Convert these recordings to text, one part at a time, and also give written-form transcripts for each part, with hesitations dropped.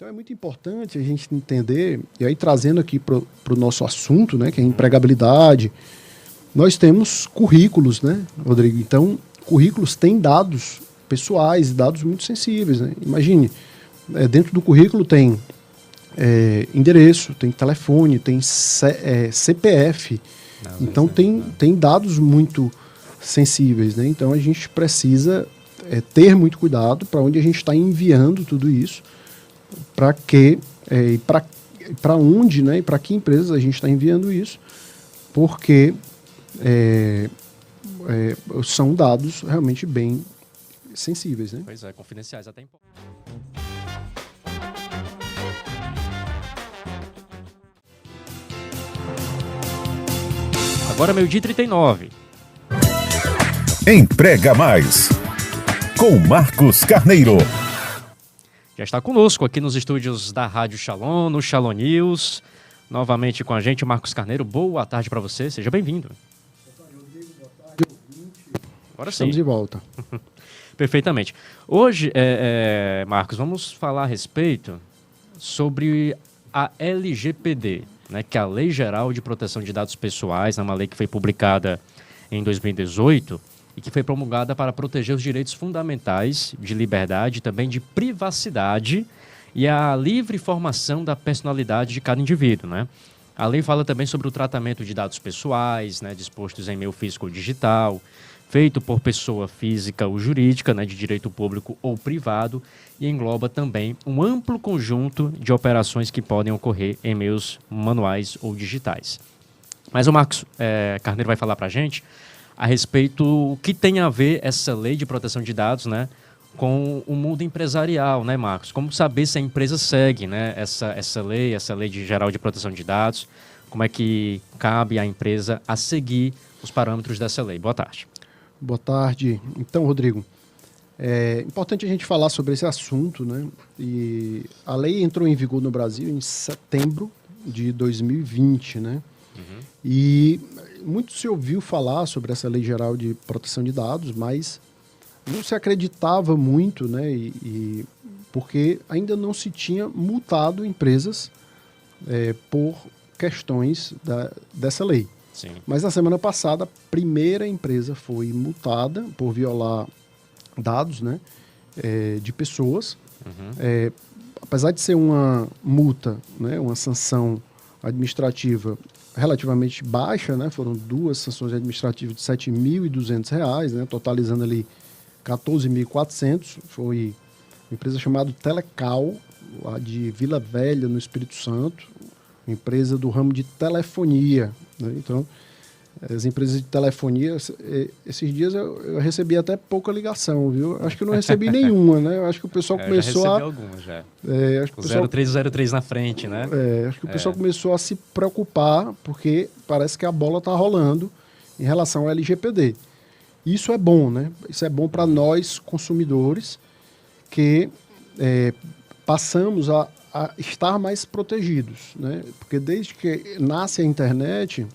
Então é muito importante a gente entender, e aí trazendo aqui para o nosso assunto, né, que é a empregabilidade, nós temos currículos, né, Rodrigo? Então, currículos têm dados pessoais, dados muito sensíveis, né? Imagine, dentro do currículo tem endereço, tem telefone, tem CPF, então tem dados muito sensíveis, né? Então a gente precisa ter muito cuidado para onde a gente está enviando tudo isso, para que para onde, né, e para que empresas a gente está enviando isso, porque são dados realmente bem sensíveis, né? Pois é, confidenciais até importante. Agora 12h39. Emprega Mais, com Marcos Carneiro. Já está conosco aqui nos estúdios da Rádio Shalom, no Shalom News. Novamente com a gente, Marcos Carneiro. Boa tarde para você, seja bem-vindo. Boa tarde, Rodrigo. Boa tarde, ouvinte. Agora sim. Estamos de volta. Perfeitamente. Hoje, Marcos, vamos falar a respeito sobre a LGPD, né, que é a Lei Geral de Proteção de Dados Pessoais, é uma lei que foi publicada em 2018 e que foi promulgada para proteger os direitos fundamentais de liberdade e também de privacidade e a livre formação da personalidade de cada indivíduo, né? A lei fala também sobre o tratamento de dados pessoais, né, dispostos em meio físico ou digital, feito por pessoa física ou jurídica, né, de direito público ou privado, e engloba também um amplo conjunto de operações que podem ocorrer em meios manuais ou digitais. Mas o Marcos Carneiro vai falar para a gente a respeito o que tem a ver essa lei de proteção de dados, né, com o mundo empresarial, né, Marcos? Como saber se a empresa segue, né, essa lei geral de proteção de dados, como é que cabe à empresa a seguir os parâmetros dessa lei? Boa tarde. Boa tarde. Então, Rodrigo, é importante a gente falar sobre esse assunto, né? E a lei entrou em vigor no Brasil em setembro de 2020, né? Uhum. E muito se ouviu falar sobre essa Lei Geral de Proteção de Dados, mas não se acreditava muito, né? Porque ainda não se tinha multado empresas por questões dessa lei. Sim. Mas na semana passada, a primeira empresa foi multada por violar dados, né, de pessoas. Uhum. Apesar de ser uma multa, né, uma sanção administrativa relativamente baixa, né, foram duas sanções administrativas de R$ 7.200, né, totalizando ali 14.400. Foi uma empresa chamada Telecal, lá de Vila Velha, no Espírito Santo, uma empresa do ramo de telefonia, né? Então, as empresas de telefonia, esses dias eu recebi até pouca ligação, viu? Acho que eu não recebi nenhuma, né? Eu acho que o pessoal começou já recebi algumas, já. Acho que o 0303 na frente, né? Acho que o pessoal começou a se preocupar, porque parece que a bola está rolando em relação ao LGPD. Isso é bom, né? Isso é bom para nós, consumidores, que passamos a estar mais protegidos, né? Porque desde que nasce a internet,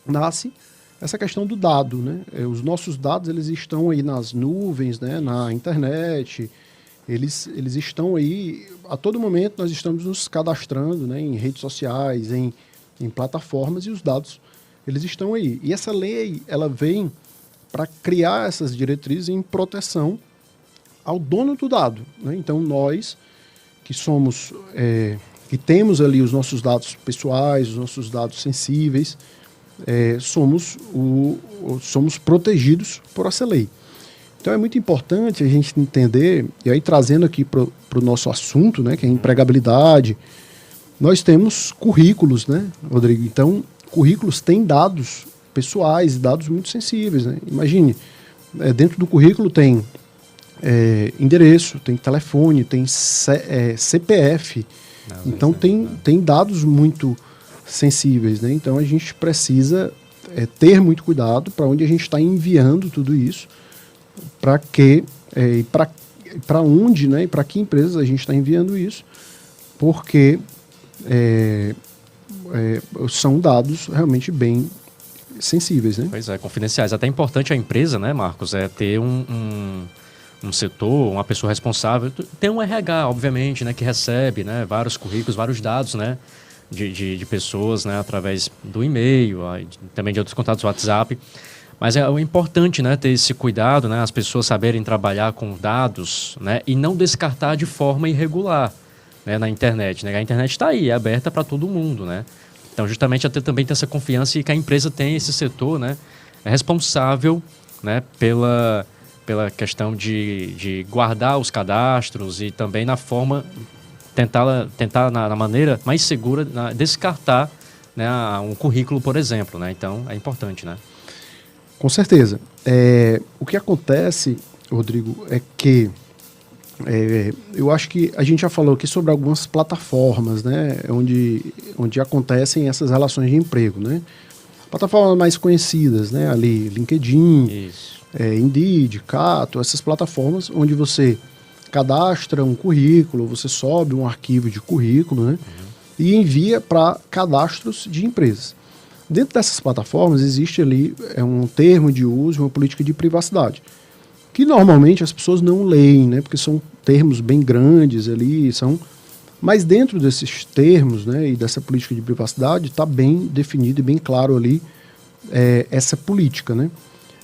nasce essa questão do dado, né? Os nossos dados, eles estão aí nas nuvens, né? Na internet, eles estão aí, a todo momento nós estamos nos cadastrando, né? Em redes sociais, em plataformas, e os dados, eles estão aí. E essa lei, ela vem para criar essas diretrizes em proteção ao dono do dado, né? Então, nós que somos, que temos ali os nossos dados pessoais, os nossos dados sensíveis, somos protegidos por essa lei. Então é muito importante a gente entender, e aí trazendo aqui para o nosso assunto, né, que é a empregabilidade, nós temos currículos, né, Rodrigo? Então, currículos têm dados pessoais, dados muito sensíveis, né? Imagine, dentro do currículo tem endereço, tem telefone, tem CPF. Então tem dados muito sensíveis, né? Então a gente precisa ter muito cuidado para onde a gente está enviando tudo isso, para onde, né, e para que empresas a gente está enviando isso, porque são dados realmente bem sensíveis, né? Pois é, confidenciais. Até é importante a empresa, né, Marcos, ter um setor, uma pessoa responsável, tem um RH, obviamente, né, que recebe, né, vários currículos, vários dados, né, de pessoas, né, através do e-mail, também de outros contatos WhatsApp. Mas é importante, né, ter esse cuidado, né, as pessoas saberem trabalhar com dados, né, e não descartar de forma irregular, né, na internet. Né? A internet está aí, é aberta para todo mundo, né? Então, justamente, também ter essa confiança e que a empresa tem esse setor, né, é responsável, né, pela questão de guardar os cadastros e também na forma, tentar na maneira mais segura, descartar, né, um currículo, por exemplo. Né? Então, é importante, né? Com certeza. O que acontece, Rodrigo, é que eu acho que a gente já falou aqui sobre algumas plataformas, né, onde acontecem essas relações de emprego, né? Plataformas mais conhecidas, né, ali, LinkedIn, Indeed, Cato, essas plataformas onde você cadastra um currículo, você sobe um arquivo de currículo, né, e envia para cadastros de empresas. Dentro dessas plataformas existe ali um termo de uso, uma política de privacidade, que normalmente as pessoas não leem, né, porque são termos bem grandes ali, mas dentro desses termos, né, e dessa política de privacidade está bem definido e bem claro ali essa política, né.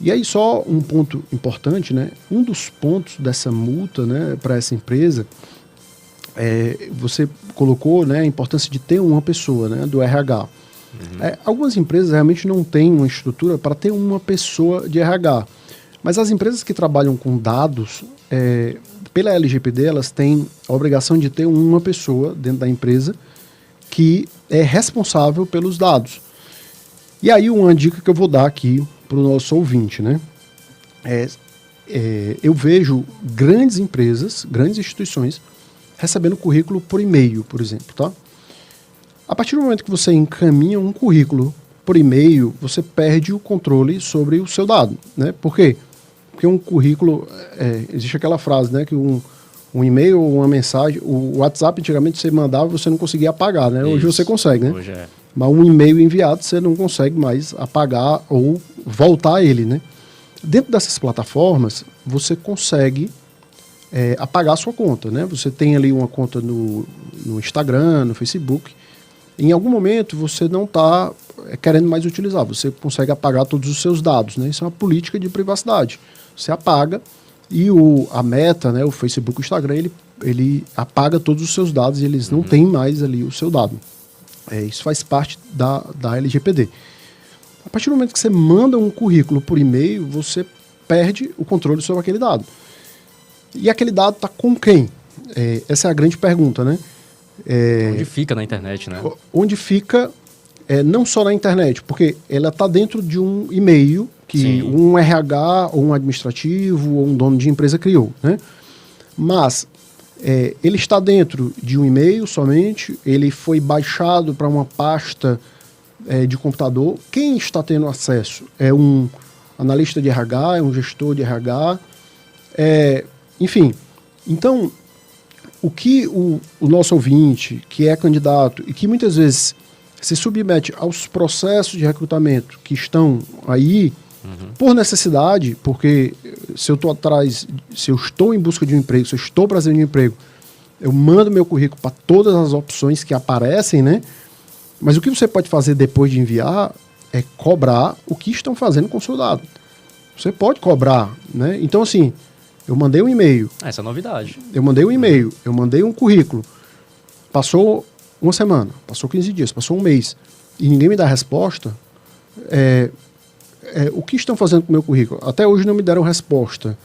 E aí só um ponto importante, né, um dos pontos dessa multa, né, para essa empresa, você colocou, né, a importância de ter uma pessoa, né, do RH. Algumas empresas realmente não têm uma estrutura para ter uma pessoa de RH, mas as empresas que trabalham com dados, pela LGPD, elas têm a obrigação de ter uma pessoa dentro da empresa que é responsável pelos dados. E aí uma dica que eu vou dar aqui para o nosso ouvinte, né? Eu vejo grandes empresas, grandes instituições, recebendo currículo por e-mail, por exemplo, tá? A partir do momento que você encaminha um currículo por e-mail, você perde o controle sobre o seu dado, né? Por quê? Porque um currículo, existe aquela frase, né, que um e-mail ou uma mensagem, o WhatsApp antigamente você mandava, você não conseguia apagar, né? Hoje você consegue, né? Hoje é. Mas um e-mail enviado você não consegue mais apagar ou voltar a ele, né? Dentro dessas plataformas, você consegue apagar a sua conta, né? Você tem ali uma conta no Instagram, no Facebook. Em algum momento você não está querendo mais utilizar, você consegue apagar todos os seus dados, né? Isso é uma política de privacidade. Você apaga e a Meta, né, o Facebook, o Instagram, ele apaga todos os seus dados e eles não têm mais ali o seu dado. Isso faz parte da LGPD. A partir do momento que você manda um currículo por e-mail, você perde o controle sobre aquele dado. E aquele dado está com quem? Essa é a grande pergunta, né? Onde fica na internet, né? Onde fica, não só na internet, porque ela está dentro de um e-mail que Sim. um RH ou um administrativo ou um dono de empresa criou, né? Mas ele está dentro de um e-mail somente, ele foi baixado para uma pasta de computador. Quem está tendo acesso é um analista de RH, é um gestor de RH, enfim. Então, o que o nosso ouvinte, que é candidato e que muitas vezes se submete aos processos de recrutamento que estão aí, por necessidade, porque se eu estou em busca de um emprego, se eu estou procurando um emprego, eu mando meu currículo para todas as opções que aparecem, né? Mas o que você pode fazer depois de enviar é cobrar o que estão fazendo com o seu dado. Você pode cobrar, né? Então, assim, eu mandei um e-mail. Essa é a novidade. Eu mandei um e-mail, eu mandei um currículo. Passou uma semana, passou 15 dias, passou um mês e ninguém me dá resposta. O que estão fazendo com o meu currículo? Até hoje não me deram resposta.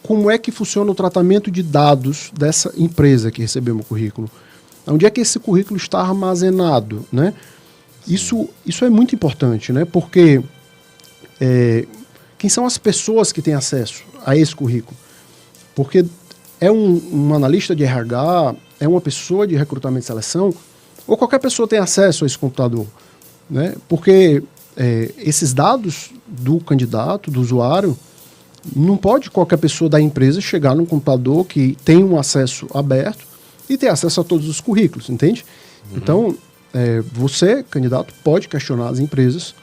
Como é que funciona o tratamento de dados dessa empresa que recebeu meu currículo? Onde é que esse currículo está armazenado, né? Isso é muito importante, né? Porque quem são as pessoas que têm acesso a esse currículo? Porque é um analista de RH, é uma pessoa de recrutamento e seleção, ou qualquer pessoa tem acesso a esse computador, né? Porque esses dados do candidato, do usuário, não pode qualquer pessoa da empresa chegar num computador que tem um acesso aberto e ter acesso a todos os currículos, entende? Então, você, candidato, pode questionar as empresas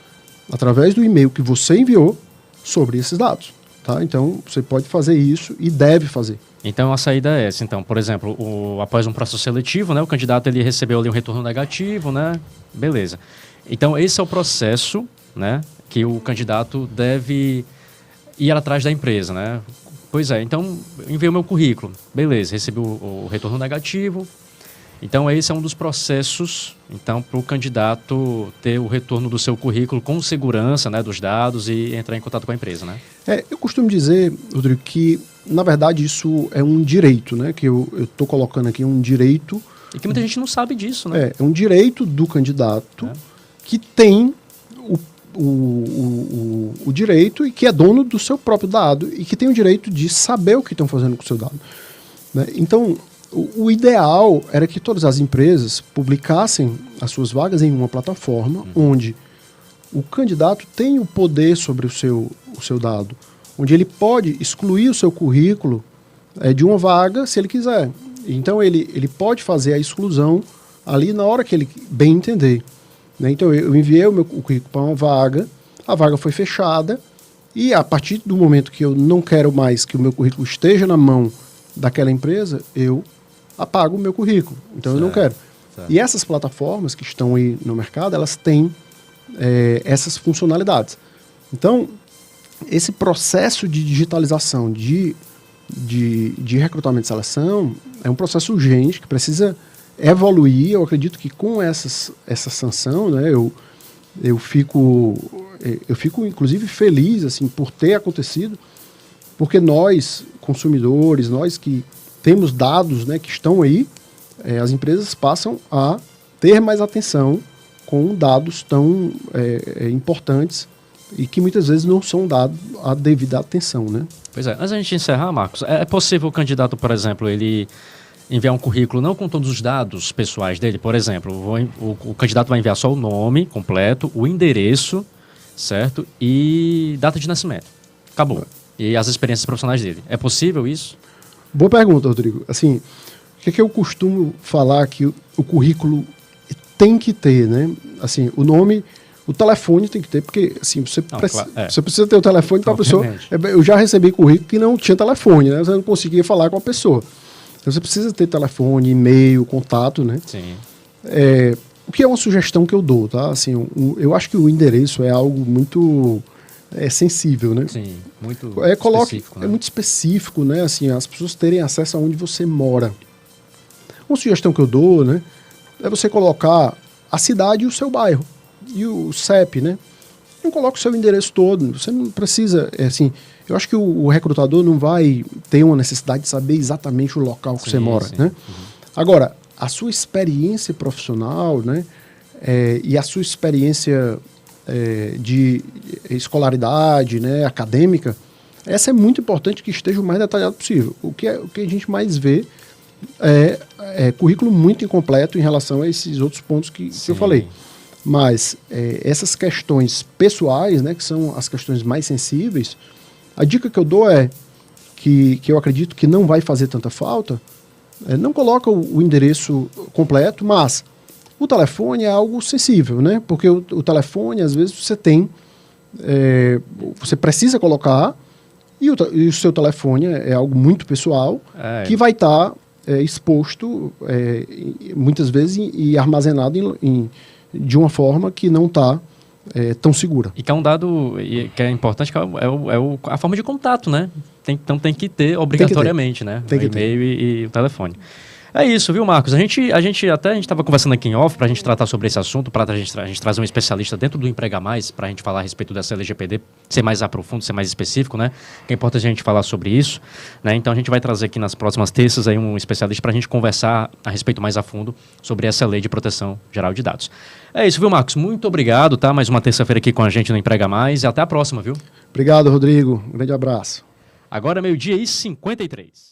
através do e-mail que você enviou sobre esses dados. Tá? Então, você pode fazer isso e deve fazer. Então, a saída é essa. Então, por exemplo, após um processo seletivo, né, o candidato ele recebeu ali um retorno negativo, né? Beleza. Então, esse é o processo, né, que o candidato deve ir atrás da empresa, né? Pois é, então, enviei o meu currículo. Beleza, recebi o retorno negativo. Então, esse é um dos processos, então, para o candidato ter o retorno do seu currículo com segurança, né, dos dados e entrar em contato com a empresa, né? Eu costumo dizer, Rodrigo, que, na verdade, isso é um direito, né? Que eu estou colocando aqui um direito... E que muita gente não sabe disso, né? É um direito do candidato que tem o direito e que é dono do seu próprio dado e que tem o direito de saber o que estão fazendo com o seu dado, né? Então... O ideal era que todas as empresas publicassem as suas vagas em uma plataforma onde o candidato tem o poder sobre o seu dado, onde ele pode excluir o seu currículo de uma vaga se ele quiser. Então ele pode fazer a exclusão ali na hora que ele bem entender, né? Então eu enviei o currículo para uma vaga, a vaga foi fechada e a partir do momento que eu não quero mais que o meu currículo esteja na mão daquela empresa, eu apago o meu currículo. Então eu não quero. Certo. E essas plataformas que estão aí no mercado, elas têm essas funcionalidades. Então, esse processo de digitalização de recrutamento e seleção é um processo urgente que precisa evoluir. Eu acredito que com essa sanção, né, eu fico inclusive feliz assim, por ter acontecido, porque nós, consumidores, nós que temos dados, né, que estão aí, as empresas passam a ter mais atenção com dados tão importantes e que muitas vezes não são dados a devida atenção, né? Pois é. Antes da gente encerrar, Marcos, é possível o candidato, por exemplo, ele enviar um currículo não com todos os dados pessoais dele? Por exemplo, o candidato vai enviar só o nome completo, o endereço, certo? E data de nascimento. Acabou. E as experiências profissionais dele. É possível isso? Boa pergunta, Rodrigo. Assim, o que eu costumo falar que o currículo tem que ter, né? Assim, o nome, o telefone tem que ter, porque assim, você precisa ter o telefone para a pessoa. Eu já recebi currículo que não tinha telefone, né? Você não conseguia falar com a pessoa. Então, você precisa ter telefone, e-mail, contato, né? Sim. O que é uma sugestão que eu dou, tá? Assim, eu acho que o endereço é algo muito... sensível, né? Sim, muito específico, né? É muito específico, né? Assim, as pessoas terem acesso a onde você mora. Uma sugestão que eu dou, né? É você colocar a cidade e o seu bairro. E o CEP, né? Não coloca o seu endereço todo. Você não precisa, assim... Eu acho que o recrutador não vai ter uma necessidade de saber exatamente o local que você mora, né? Uhum. Agora, a sua experiência profissional, né? E a sua experiência... de escolaridade, né, acadêmica, essa é muito importante que esteja o mais detalhado possível. O que a gente mais vê é currículo muito incompleto em relação a esses outros pontos que eu falei. Mas essas questões pessoais, né, que são as questões mais sensíveis, a dica que eu dou que eu acredito que não vai fazer tanta falta, não coloca o endereço completo, mas o telefone é algo sensível, né? Porque o telefone, às vezes, você tem... você precisa colocar e o seu telefone é algo muito pessoal que vai estar exposto, muitas vezes, e armazenado de uma forma que não está tão segura. E que é um dado que é importante, que é a forma de contato, né? Então tem que ter obrigatoriamente, né? O e-mail e o telefone. É isso, viu, Marcos? A gente estava conversando aqui em off para a gente tratar sobre esse assunto, para a gente trazer um especialista dentro do Emprega Mais, para a gente falar a respeito dessa LGPD, ser mais aprofundo, ser mais específico, né? Que é importante a gente falar sobre isso, né? Então a gente vai trazer aqui nas próximas terças aí um especialista para a gente conversar a respeito mais a fundo sobre essa lei de proteção geral de dados. É isso, viu, Marcos? Muito obrigado, tá? Mais uma terça-feira aqui com a gente no Emprega Mais e até a próxima, viu? Obrigado, Rodrigo. Um grande abraço. Agora 12:53.